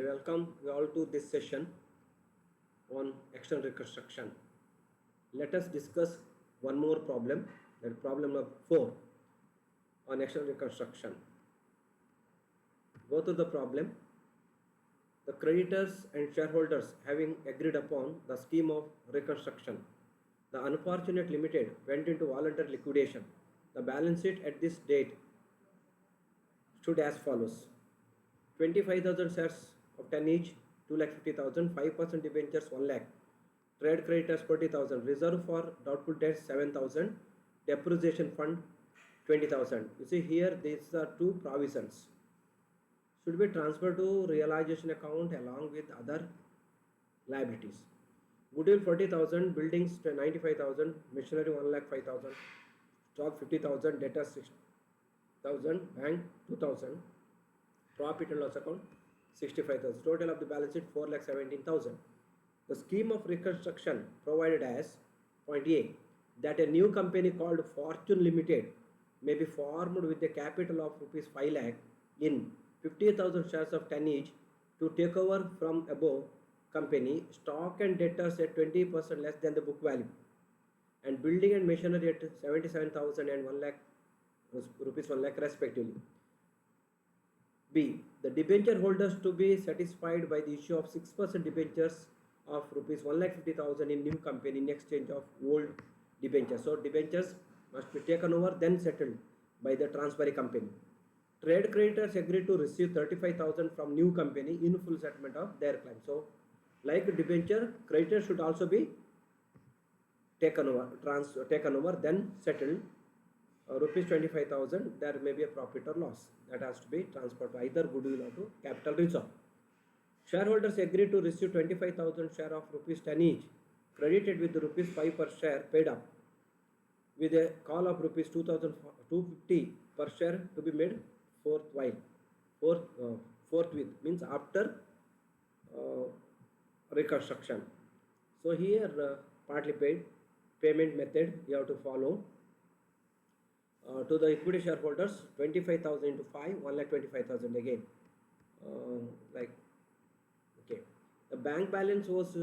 welcome you all to this session on external reconstruction. Let us discuss one more problem, that problem number 4 on external reconstruction. Go through the problem. The creditors and shareholders having agreed upon the scheme of reconstruction. The Unfortunate Limited went into voluntary liquidation. The balance sheet at this date stood as follows: 25,000 shares of 10 each, 2,50,000, 5% debentures 1 lakh, trade creditors 40,000, reserve for doubtful debts 7,000, depreciation fund 20,000. You see here these are two provisions. Should be transferred to realization account along with other liabilities. Goodwill 40,000, buildings 95,000, machinery 1,05,000, stock 50,000, debtors 6,000, bank 2,000, profit and loss account 65,000. Total of the balance sheet 4,17,000. The scheme of reconstruction provided as point A that a new company called Fortune Limited may be formed with a capital of rupees 5 lakh in 50,000 shares of 10 each to take over from above company stock and debtors at 20% less than the book value, and building and machinery at 77,000 and 1 lakh rupees 1 lakh respectively. B. The debenture holders to be satisfied by the issue of 6% debentures of rupees 1,50,000 in new company in exchange of old debentures. So debentures must be taken over then settled by the transferee company. Trade creditors agreed to receive 35,000 from new company in full settlement of their claim. So like debenture, creditors should also be taken over then settled. Rupees 25,000, there may be a profit or loss that has to be transferred to either goodwill or to capital reserve. Shareholders agreed to receive 25,000 share of rupees 10 each, credited with rupees 5 per share paid up, with a call of rupees 2,250 per share to be made forthwith, means after reconstruction. So here partly paid payment method you have to follow. To the equity shareholders 25,000 into 5, 1,25,000 again. The bank balance was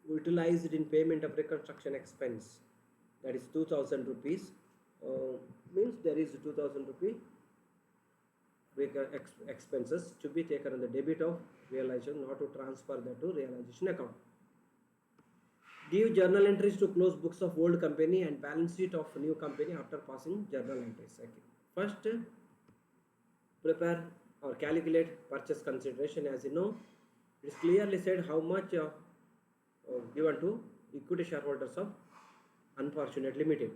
utilized in payment of reconstruction expense, that is 2,000 rupees. Means there is 2,000 rupee expenses to be taken on the debit of realization, not to transfer that to realization account. Give journal entries to close books of old company and balance sheet of new company after passing journal entries. Okay. First, prepare or calculate purchase consideration. As you know, it is clearly said how much given to equity shareholders of Unfortunate Limited.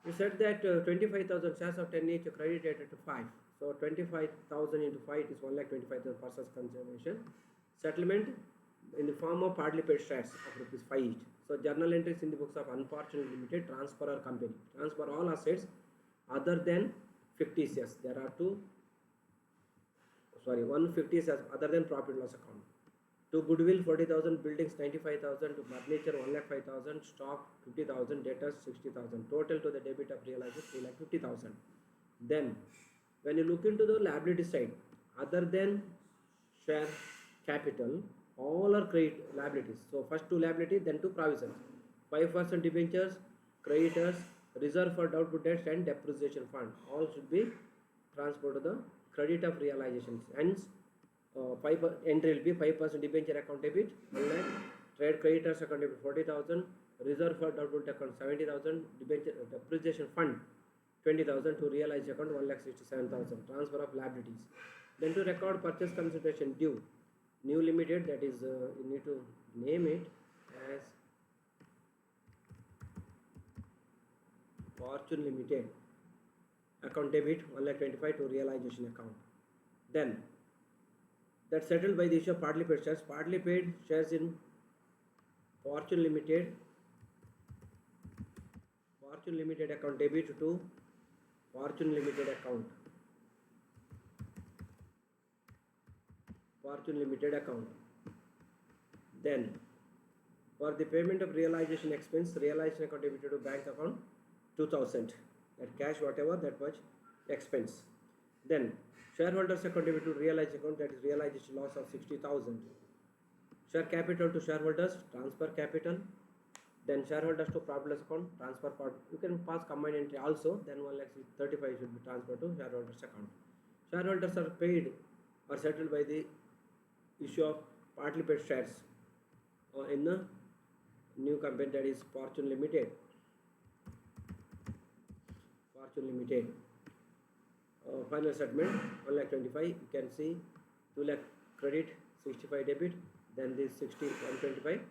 We said that 25,000 shares of 10 each credited to 5. So 25,000 into 5 is 1,25,000 purchase consideration. Settlement in the form of partly paid shares of rupees 5 each. So journal entries in the books of Unfortunate Limited: transfer company, transfer all assets other than fictitious. There are one fictitious other than profit loss account. To goodwill 40,000, buildings 95,000, to furniture 1,05,000, stock 50,000, debtors 60,000. Total to the debit of realization 3,50,000. Then when you look into the liability side, other than share capital, all are credit liabilities. So first two liability, then two provisions: 5% debentures, creditors, reserve for doubtful debts, and depreciation fund. All should be transferred to the credit of realization. Hence, entry will be 5% debenture account debit 1 lakh, trade creditors account debit 40,000, reserve for doubtful debt account 70,000, debenture depreciation fund 20,000, to realize account 1,67,000. Transfer of liabilities. Then to record purchase consideration due new limited, that is you need to name it as Fortune Limited, account debit 1,25,000 to realization account. Then that settled by the issue of partly paid shares in Fortune Limited account debit to Fortune Limited account. Then for the payment of realization expense, realization account debited to bank account 2,000. That cash whatever that much expense. Then Shareholders account debit to realized account, that is realized loss of 60,000. Share capital to shareholders, transfer capital. Then shareholders to profit loss account, transfer part. You can pass combined entry also. Then 1,35,000 should be transferred to shareholders account. Shareholders are paid or settled by the issue of partly paid shares in the new company, that is Fortune Limited. Fortune Limited. Final settlement 1,25,000. You can see 2 lakh credit, 65 debit. Then this 125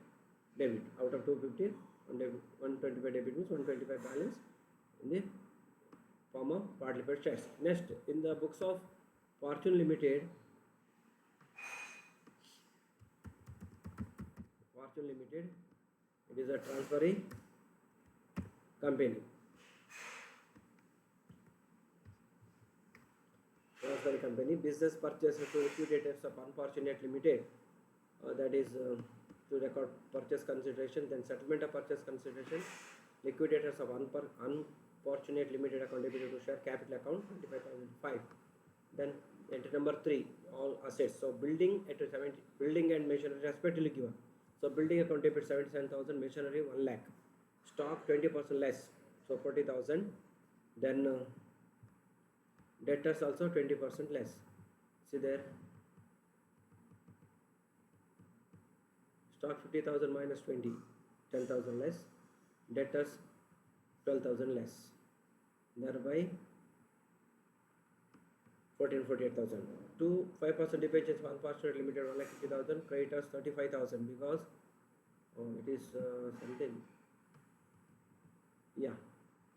debit out of 250. 125 debit means 125 balance in the form of partly paid shares. Next, in the books of Fortune Limited, it is a transferring company. Business purchase to liquidators of Unfortunate Limited, that is to record purchase consideration. Then settlement of purchase consideration, liquidators of Unfortunate Limited account debited to share capital account 25,005. Then entry number 3, all assets. So building and machinery respectively given. So building account debit 77,000, machinery 1 lakh, stock 20% less, so 40,000. Then debtors also 20% less. See there, stock 50,000 minus 20, 10,000 less, debtors 12,000 less, thereby 48,000. 5% debentures for Unfortunate Limited 1,50,000, creditors 35,000, because it is something, yeah,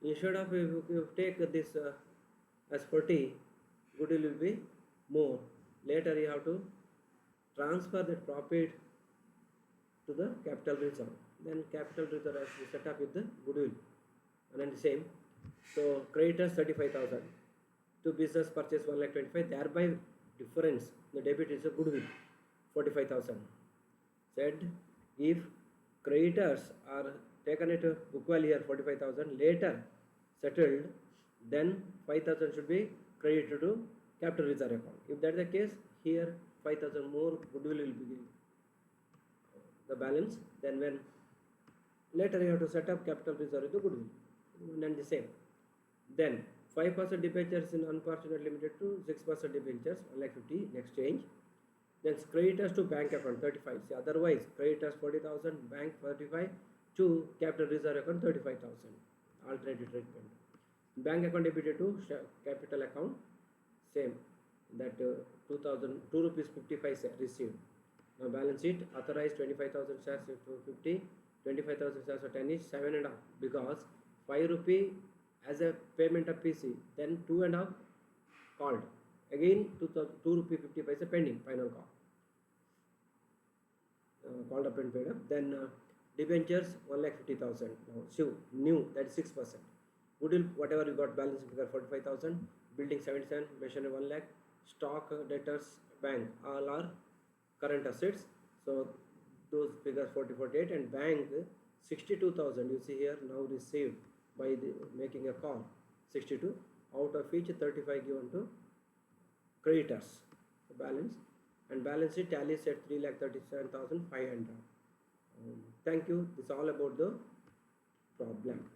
instead of you take this as 40, goodwill will be more. Later you have to transfer that profit to the capital reserve. Then capital reserve has to be set up with the goodwill, and then the same. So creditors 35,000, to business purchase 1,25,000, thereby difference, the debit is a goodwill 45,000. Said if creditors are taken at book value here 45,000, later settled, then 5,000 should be credited to capital reserve account. If that is the case, here 5,000 more goodwill will be the balance. Then when later you have to set up capital reserve with the goodwill, and the same. Then 5% debentures in Unfortunate Limited to 6% debentures 1,50,000 in exchange. Then creditors to bank account 35. See, otherwise creditors 40,000, bank 35, to capital reserve account 35,000. Alternative treatment. Bank account debited to capital account, same, that 2 rupees 55 received. Now balance sheet, authorized 25,000 shares to 50, 25,000 shares for 10 each, 7.5, because 5 rupee as a payment of PC, then 2.5 called, again 2 rupee 50 paise pending, final call, called up and paid up. Then debentures 1,50,000, now new, that is 6%. Goodwill, whatever you got, balance figure 45,000, building 77, machinery 1 lakh, stock, debtors, bank, all are current assets. So those figures 40, 48, and bank 62,000. You see here, now received by the making a call 62, out of which 35 given to creditors, balance, and balance sheet tallies at 3,37,500. Thank you. This is all about the problem.